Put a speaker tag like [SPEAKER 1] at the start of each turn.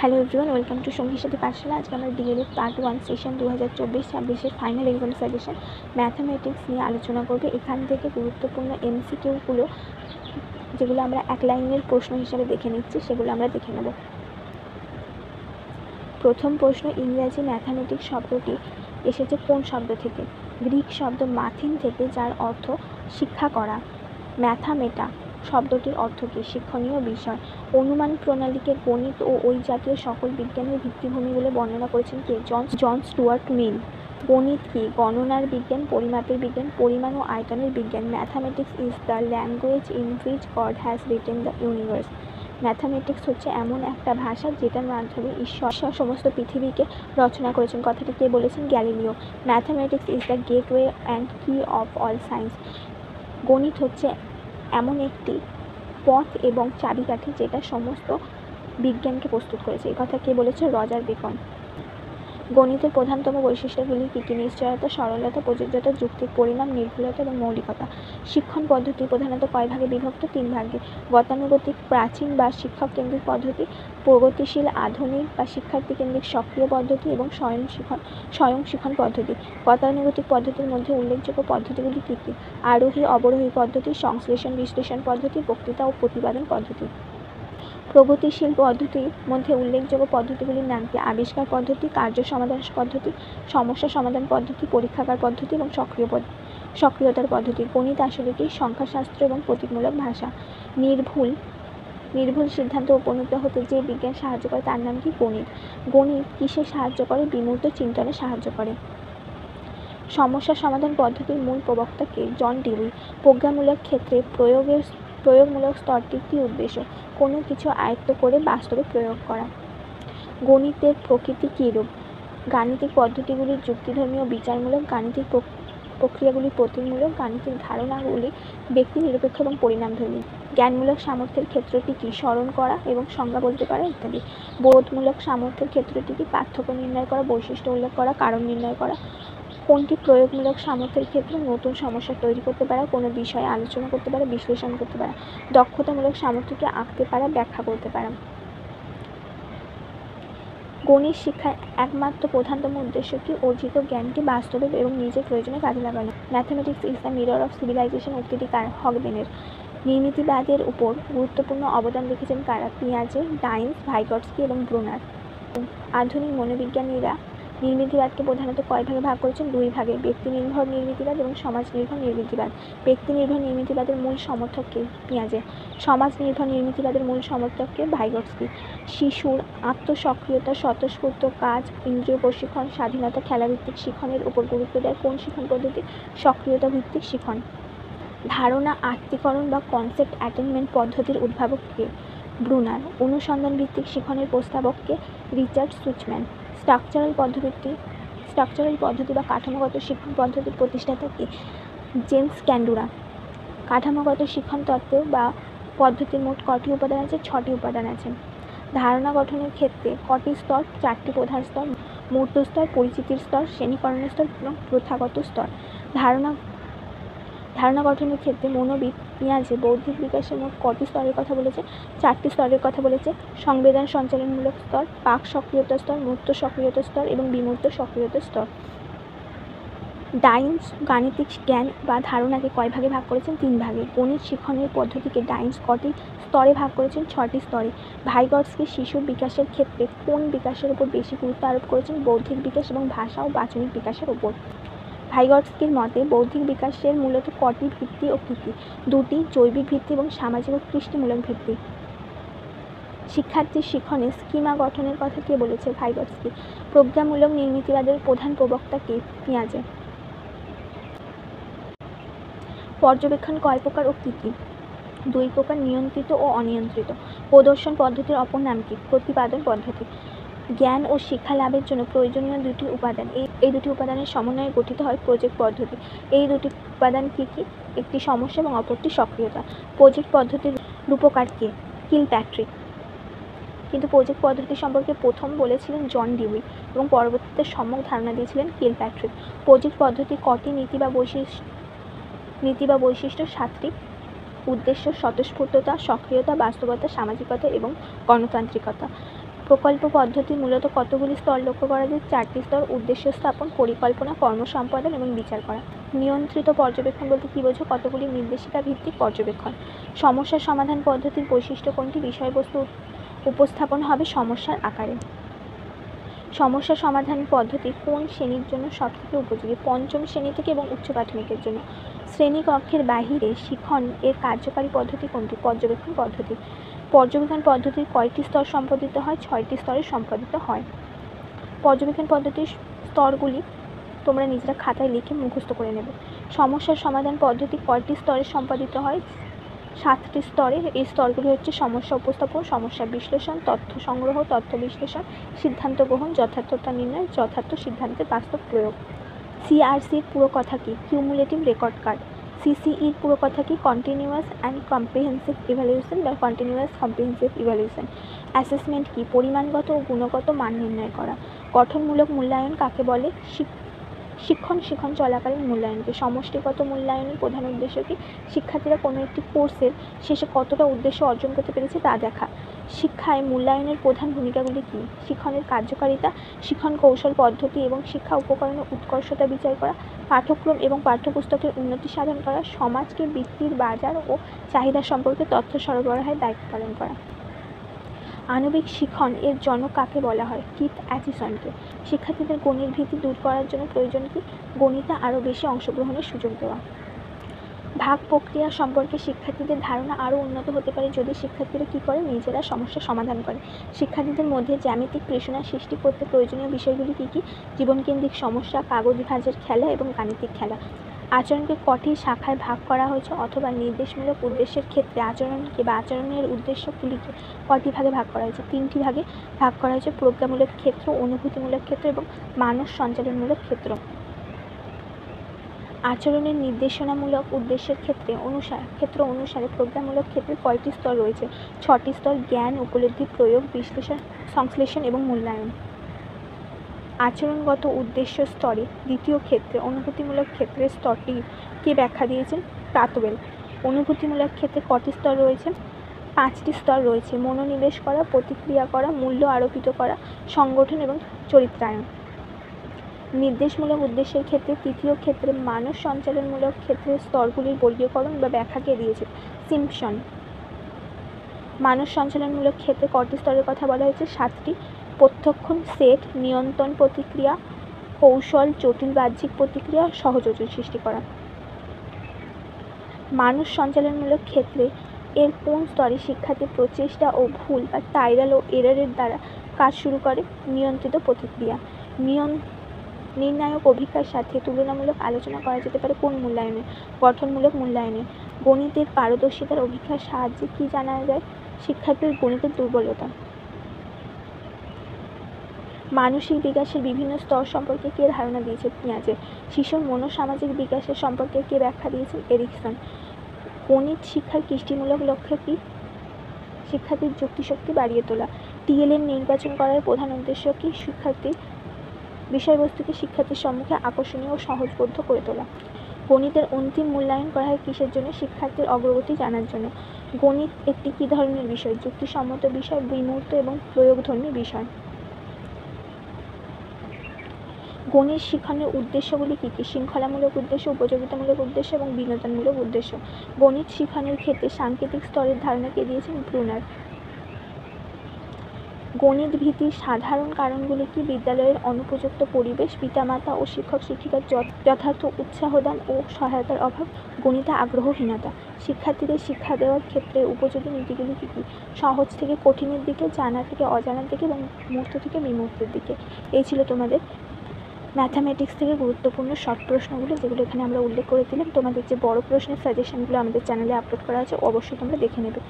[SPEAKER 1] Hello everyone, welcome to সঙ্গী সাথী পাঠশালা। আজকে আমরা DElEd part 1 session 2024-26 final exam suggestion mathematics নিয়ে আলোচনা করবে। এখান থেকে গুরুত্বপূর্ণ এমসিকিউগুলো যেগুলো আমরা এক লাইনের প্রশ্ন হিসাবে দেখে নিচ্ছি সেগুলো আমরা দেখে নেব। প্রথম প্রশ্ন, ইংরাজি ম্যাথামেটিক্স শব্দটি এসেছে কোন শব্দ থেকে? গ্রিক শব্দ মাথিন থেকে, যার অর্থ শিক্ষা করা। ম্যাথামেটা শব্দটির অর্থ কী? শিক্ষণীয় বিষয়। অনুমান প্রণালীকে গণিত ও ওই জাতীয় সকল বিজ্ঞানের ভিত্তিভূমি বলে বর্ণনা করেছেন কে? জন স্টুয়ার্ট মিল। গণিত কি? গণনার বিজ্ঞান, পরিমাপের বিজ্ঞান, পরিমাণ ও আয়তনের বিজ্ঞান। Mathematics is the language in which god has written the universe. Mathematics হচ্ছে এমন একটা ভাষা যেটার মাধ্যমে ঈশ্বর সমস্ত পৃথিবীকে রচনা করেছেন। কথাটি কে বলেছেন? Galileo. Mathematics is the gateway and কি অফ অল সায়েন্স। গণিত হচ্ছে এমন একটি পথ এবং চাবিকাঠি যেটা সমস্ত বিজ্ঞানকে প্রস্তুত করেছে। এই কথা কে বলেছে? Roger beacon. গণিতের প্রধানতম বৈশিষ্ট্যগুলি কী কী? নিশ্চয়তা, সরলতা, প্রযোজ্যতা, যুক্তির পরিণাম, নির্ভুলতা এবং মৌলিকতা। শিক্ষণ পদ্ধতি প্রধানত কয় ভাগে বিভক্ত? 3 ভাগে। গতানুগতিক প্রাচীন বা শিক্ষক কেন্দ্রিক পদ্ধতি, প্রগতিশীল আধুনিক বা শিক্ষার্থী কেন্দ্রিক সক্রিয় পদ্ধতি এবং স্বয়ং শিক্ষণ পদ্ধতি। গতানুগতিক পদ্ধতির মধ্যে উল্লেখযোগ্য পদ্ধতিগুলি কী কী? আরোহী অবরোহী পদ্ধতি, সংশ্লেষণ বিশ্লেষণ পদ্ধতি, বক্তৃতা ও প্রতিপাদন পদ্ধতি। প্রগতিশীল পদ্ধতির মধ্যে উল্লেখযোগ্য পদ্ধতিগুলির নাম কি? আবিষ্কার পদ্ধতি, কার্য সমাধান পদ্ধতি, সমস্যা সমাধান পদ্ধতি, পরীক্ষাগার পদ্ধতি এবং সক্রিয়তার পদ্ধতি। গণিত আসলে কি? সংখ্যাশাস্ত্র এবং প্রতীকমূলক ভাষা। নির্ভুল সিদ্ধান্তে উপনীত হতে যে বিজ্ঞান সাহায্য করে তার নাম কি? গণিত। গণিত কিসে সাহায্য করে? বিমূর্ত চিন্তনে সাহায্য করে। সমস্যা সমাধান পদ্ধতির মূল প্রবক্তা কে? John Dewey. প্রজ্ঞামূলক ক্ষেত্রে প্রয়োগমূলক স্তরটির কী উদ্দেশ্য? কোনো কিছু আয়ত্ত করে বাস্তবে প্রয়োগ করা। গণিতের প্রকৃতি কীরূপ? গাণিতিক পদ্ধতিগুলির যুক্তিধর্মী ও বিচারমূলক, গাণিতিক প্রক্রিয়াগুলি প্রতীকমূলক, গাণিতিক ধারণাগুলি ব্যক্তি নিরপেক্ষ এবং পরিণামধর্মী। জ্ঞানমূলক সামর্থ্যের ক্ষেত্রটি কি? স্মরণ করা এবং সংজ্ঞা বলতে পারা ইত্যাদি। বোধমূলক সামর্থ্যের ক্ষেত্রটি কি? পার্থক্য নির্ণয় করা, বৈশিষ্ট্য উল্লেখ করা, কারণ নির্ণয় করা। কোনটি প্রয়োগমূলক সামর্থ্যের ক্ষেত্রে? নতুন সমস্যা তৈরি করতে পারা, কোনো বিষয়ে আলোচনা করতে পারা, বিশ্লেষণ করতে পারা। দক্ষতামূলক সামর্থ্যকে আঁকতে পারা, ব্যাখ্যা করতে পারা। গণিত শিক্ষার একমাত্র প্রধানতম উদ্দেশ্য কি? অর্জিত জ্ঞানকে বাস্তবে এবং নিজের প্রয়োজনে কাজে লাগানো। Mathematics is the mirror of civilization উক্তিটি কার? হগবেনের। নির্মিতিবাদের উপর গুরুত্বপূর্ণ অবদান রেখেছেন কারা? পিয়াজে, ডাইন্স, ভাইগটস্কি এবং ব্রুনার। আধুনিক মনোবিজ্ঞানীরা নির্মিতিবাদকে প্রধানত কয় ভাগে ভাগ করেছেন? 2 ভাগে। ব্যক্তি নির্ভর নির্মিতিবাদ এবং সমাজ নির্ভর নির্মিতিবাদ। ব্যক্তি নির্ভর নির্মিতিবাদের মূল সমর্থক কে? পিয়াজে। সমাজ নির্ভর নির্মিতিবাদের মূল সমর্থক কে? ভাইগটস্কি। শিশুর আত্মসক্রিয়তা, স্বতঃস্ফূর্ত কাজ, ইন্দ্রিয় প্রশিক্ষণ, স্বাধীনতা, খেলাভিত্তিক শিক্ষণের উপর গুরুত্ব দেয় কোন শিক্ষণ পদ্ধতি? সক্রিয়তা ভিত্তিক শিক্ষণ। ধারণা আত্মীকরণ বা কনসেপ্ট অ্যাটেনমেন্ট পদ্ধতির উদ্ভাবক কে? ব্রুনার। অনুসন্ধান ভিত্তিক শিক্ষণের প্রস্তাবক কে? রিচার্ড সুচম্যান। স্ট্রাকচারাল পদ্ধতি বা কাঠামোগত শিক্ষণ পদ্ধতির প্রতিষ্ঠাতা কে? জেমস ক্যান্ডুরা। কাঠামোগত শিক্ষণ তত্ত্ব বা পদ্ধতির মোট কটি উপাদান আছে? 6টি উপাদান আছে। ধারণা গঠনের ক্ষেত্রে কটি স্তর? 4টি প্রধান স্তর, মূর্ত স্তর, পরিচিতির স্তর, শ্রেণীকরণের স্তর এবং প্রথাগত স্তর। ধারণা গঠনের ক্ষেত্রে মনোবিদ পিয়াজে বৌদ্ধিক বিকাশের মোট কটি স্তরের কথা বলেছে? 4টি স্তরের কথা বলেছে। সংবেদন সঞ্চালনমূলক স্তর, পাক সক্রিয়তা স্তর, মূর্ত সক্রিয়তা স্তর এবং বিমূর্ত সক্রিয়তা স্তর। ডাইন্স গাণিতিক জ্ঞান বা ধারণাকে কয় ভাগে ভাগ করেছেন? 3 ভাগে। গণিত শিক্ষণের পদ্ধতিকে ডাইন্স কটি স্তরে ভাগ করেছেন? 6টি স্তরে। ভাইগটস্কি শিশুর বিকাশের ক্ষেত্রে কোন বিকাশের উপর বেশি গুরুত্ব আরোপ করেছেন? বৌদ্ধিক বিকাশ এবং ভাষা ও বাচনিক বিকাশের উপর। ভাইগটস্কির মতে বৌদ্ধিক বিকাশের মূলত কটি ভিত্তি ও কী কী? 2টি, জৈবিক ভিত্তি এবং সামাজিক ও কৃষ্টিমূলক ভিত্তি। শিক্ষার্থীর শিক্ষণে স্কিমা গঠনের কথা কে বলেছে? ভাইগটস্কি। প্রজ্ঞামূলক নির্মিতিবাদের প্রধান প্রবক্তা কে? পিয়াজে। পর্যবেক্ষণ কয় প্রকার ও কী কী? 2 প্রকার, নিয়ন্ত্রিত ও অনিয়ন্ত্রিত। প্রদর্শন পদ্ধতির অপর নাম কি? প্রতিপাদন পদ্ধতি। জ্ঞান ও শিক্ষা লাভের জন্য প্রয়োজনীয় 2টি উপাদান, এই 2টি উপাদানের সমন্বয়ে গঠিত হয় প্রজেক্ট পদ্ধতি। এই 2টি উপাদান কী কী? একটি সমস্যা এবং অপরটি সক্রিয়তা। প্রজেক্ট পদ্ধতির রূপকার কে? কিলপ্যাট্রিক। কিন্তু প্রজেক্ট পদ্ধতি সম্পর্কে প্রথম বলেছিলেন জন ডিউই এবং পরবর্তীতে সম্যক ধারণা দিয়েছিলেন কিলপ্যাট্রিক। প্রজেক্ট পদ্ধতি কটি নীতি বা বৈশিষ্ট্য? 7টি। উদ্দেশ্য: স্বতঃস্ফূর্ততা, সক্রিয়তা, বাস্তবতা, সামাজিকতা এবং গণতান্ত্রিকতা। প্রকল্প পদ্ধতি মূলত কতগুলি স্তর লক্ষ্য করা যায়? 4টি স্তর: উদ্দেশ্য স্থাপন, পরিকল্পনা, কর্ম সম্পাদন এবং বিচার করা। নিয়ন্ত্রিত পর্যবেক্ষণ বলতে কী বোঝো? কতগুলি নির্দেশিকা ভিত্তিক পর্যবেক্ষণ। সমস্যা সমাধান পদ্ধতির বৈশিষ্ট্য কোনটি? বিষয়বস্তু উপস্থাপন হবে সমস্যার আকারে। সমস্যা সমাধান পদ্ধতি কোন শ্রেণীর জন্য সবথেকে উপযোগী? পঞ্চম শ্রেণী থেকে এবং উচ্চ প্রাথমিকের জন্য। শ্রেণীকক্ষের বাহিরে শিখন এর কার্যকারী পদ্ধতি কোনটি? পর্যবেক্ষণ পদ্ধতি। পর্যবেক্ষণ পদ্ধতির কয়টি স্তর সম্পাদিত হয়? 6টি স্তরে সম্পাদিত হয়। পর্যবেক্ষণ পদ্ধতির স্তরগুলি তোমরা নিজেরা খাতায় লিখে মুখস্থ করে নেবে। সমস্যার সমাধান পদ্ধতি কয়টি স্তরে সম্পাদিত হয়? 7টি স্তরে। এই স্তরগুলি হচ্ছে সমস্যা উপস্থাপন, সমস্যা বিশ্লেষণ, তথ্য সংগ্রহ, তথ্য বিশ্লেষণ, সিদ্ধান্ত গ্রহণ, যথার্থতা নির্ণয়, যথার্থ সিদ্ধান্তের বাস্তব প্রয়োগ। সিআরসির পুরো কথা কি? Cumulative record card. সিসিইর পুরো কথা কি? কন্টিনিউয়াস অ্যান্ড কম্প্রিহেন্সিভ ইভ্যালুয়েশন বা কন্টিনিউয়াস কম্প্রিহেন্সিভ ইভ্যালুয়েশন। অ্যাসেসমেন্ট কি? পরিমাণগত ও গুণগত মান নির্ণয় করা। গঠনমূলক মূল্যায়ন কাকে বলে? শিক্ষণ চলাকালীন মূল্যায়নকে। সমষ্টিগত মূল্যায়নের প্রধান উদ্দেশ্য কি? শিক্ষার্থীরা কোনো একটি কোর্সের শেষে কতটা উদ্দেশ্য অর্জন করতে পেরেছে তা দেখা। শিক্ষায় মূল্যায়নের প্রধান ভূমিকাগুলি কী? শিক্ষণের কার্যকারিতা, শিক্ষণ কৌশল পদ্ধতি এবং শিক্ষা উপকরণের উৎকর্ষতা বিচার করা, পাঠ্যক্রম এবং পাঠ্যপুস্তকের উন্নতি সাধন করা, সমাজকে বৃত্তির বাজার ও চাহিদা সম্পর্কে তথ্য সরবরাহের দায়িত্ব পালন করা। আণবিক শিখন এর জনক কাকে বলা হয়? কিথ অ্যাচিসনকে। শিক্ষার্থীদের গণিত ভীতি দূর করার জন্য প্রয়োজন কি? গণিতে আরও বেশি অংশগ্রহণের সুযোগ দেওয়া। ভাগ প্রক্রিয়া সম্পর্কে শিক্ষার্থীদের ধারণা আরও উন্নত হতে পারে যদি শিক্ষার্থীরা কী করে? নিজেরা সমস্যা সমাধান করে। শিক্ষার্থীদের মধ্যে জ্যামিতিক প্রেরণা সৃষ্টি করতে প্রয়োজনীয় বিষয়গুলি কী কী? জীবনকেন্দ্রিক সমস্যা, কাগজ ভাঁজের খেলা এবং গাণিতিক খেলা। আচরণকে কটি শাখায় ভাগ করা হয়েছে অথবা নির্দেশমূলক উদ্দেশ্যের ক্ষেত্রে আচরণকে বা আচরণের উদ্দেশ্যগুলিকে কটি ভাগে ভাগ করা হয়েছে? 3টি ভাগে ভাগ করা হয়েছে: প্রজ্ঞামূলক ক্ষেত্র, অনুভূতিমূলক ক্ষেত্র এবং মানস সঞ্চালনমূলক ক্ষেত্র। আচরণের নির্দেশনামূলক উদ্দেশ্যের ক্ষেত্র অনুসারে প্রজ্ঞামূলক ক্ষেত্রে কয়টি স্তর রয়েছে? 6টি স্তর: জ্ঞান, উপলব্ধি, প্রয়োগ, বিশ্লেষণ, সংশ্লেষণ এবং মূল্যায়ন। আচরণগত উদ্দেশ্য স্তরে দ্বিতীয় ক্ষেত্রে অনুভূতিমূলক ক্ষেত্রের স্তরটি কে ব্যাখ্যা দিয়েছেন? প্রাতওয়েল। অনুভূতিমূলক ক্ষেত্রে কটি স্তর রয়েছে? 5টি স্তর রয়েছে: মনোনিবেশ করা, প্রতিক্রিয়া করা, মূল্য আরোপিত করা, সংগঠন এবং চরিত্রায়ন। নির্দেশমূলক উদ্দেশ্যের ক্ষেত্রে তৃতীয় ক্ষেত্রে মানস সঞ্চালনমূলক ক্ষেত্রের স্তরগুলির বর্গীকরণ বা ব্যাখ্যা কে দিয়েছে? সিম্পসন। মানস সঞ্চালনমূলক ক্ষেত্রে কটি স্তরের কথা বলা হয়েছে? 7টি: প্রত্যক্ষণ, সেট, নিয়ন্ত্রণ প্রতিক্রিয়া, কৌশল, জটিল বাহ্যিক প্রতিক্রিয়া, সহযোজন সৃষ্টি করা। মানস সঞ্চালনমূলক ক্ষেত্রে এর কোন স্তরে শিক্ষার্থী প্রচেষ্টা ও ভুল বা ট্রায়াল ও এররের দ্বারা কাজ শুরু করে? নিয়ন্ত্রিত প্রতিক্রিয়া। নির্ণায়ক অভিজ্ঞতার সাথে তুলনামূলক আলোচনা করা যেতে পারে কোন মূল্যায়নে? গঠনমূলক মূল্যায়নে। গণিতের পারদর্শিতার অভিজ্ঞতার সাহায্যে কী জানা যায়? শিক্ষার্থীর গণিতের দুর্বলতা। মানসিক বিকাশের বিভিন্ন স্তর সম্পর্কে কে ধারণা দিয়েছে? পিয়াজে। শিশুর মনোসামাজিক বিকাশের সম্পর্কে কে ব্যাখ্যা দিয়েছেন? এরিকসন। গণিত শিক্ষার কৃষ্টিমূলক লক্ষ্য কী? শিক্ষার্থীর যুক্তিশক্তি বাড়িয়ে তোলা। টিএলএম নির্বাচন করার প্রধান উদ্দেশ্য কী? বিষয়বস্তুকে শিক্ষার্থীর সম্মুখে আকর্ষণীয় ও সহজবোধ্য করে তোলা। গণিতের অন্তিম মূল্যায়ন করা হয় কিসের জন্য? শিক্ষার্থীর অগ্রগতি জানার জন্য। গণিত একটি কী ধরনের বিষয়? যুক্তিসম্মত বিষয়, বিমূর্ত এবং প্রয়োগধর্মী বিষয়। গণিত শিক্ষণের উদ্দেশ্যগুলি কী কী? শৃঙ্খলামূলক উদ্দেশ্য, উপযোগিতামূলক উদ্দেশ্য এবং বিনোদনমূলক উদ্দেশ্য। গণিত শিক্ষণের ক্ষেত্রে সাংকেতিক স্তরের ধারণা কে দিয়েছেন? ব্রুনার। গণিত ভীতির সাধারণ কারণগুলি কি? বিদ্যালয়ের অনুপযুক্ত পরিবেশ, পিতামাতা ও শিক্ষক শিক্ষিকার যথার্থ উৎসাহদান ও সহায়তার অভাব, গণিতে আগ্রহহীনতা। শিক্ষার্থীদের শিক্ষা দেওয়ার ক্ষেত্রে উপযোগী নীতিগুলি কী কী? সহজ থেকে কঠিনের দিকে, জানা থেকে অজানার দিকে এবং মূর্ত থেকে বিমূর্তের দিকে। এই ছিল তোমাদের ম্যাথামেটিক্স থেকে গুরুত্বপূর্ণ শর্ট প্রশ্নগুলো, যেগুলো এখানে আমরা উল্লেখ করে দিলাম। তোমাদের যে বড় প্রশ্নের সাজেশনগুলো আমাদের চ্যানেলে আপলোড করা আছে অবশ্যই তোমরা দেখে নেবে।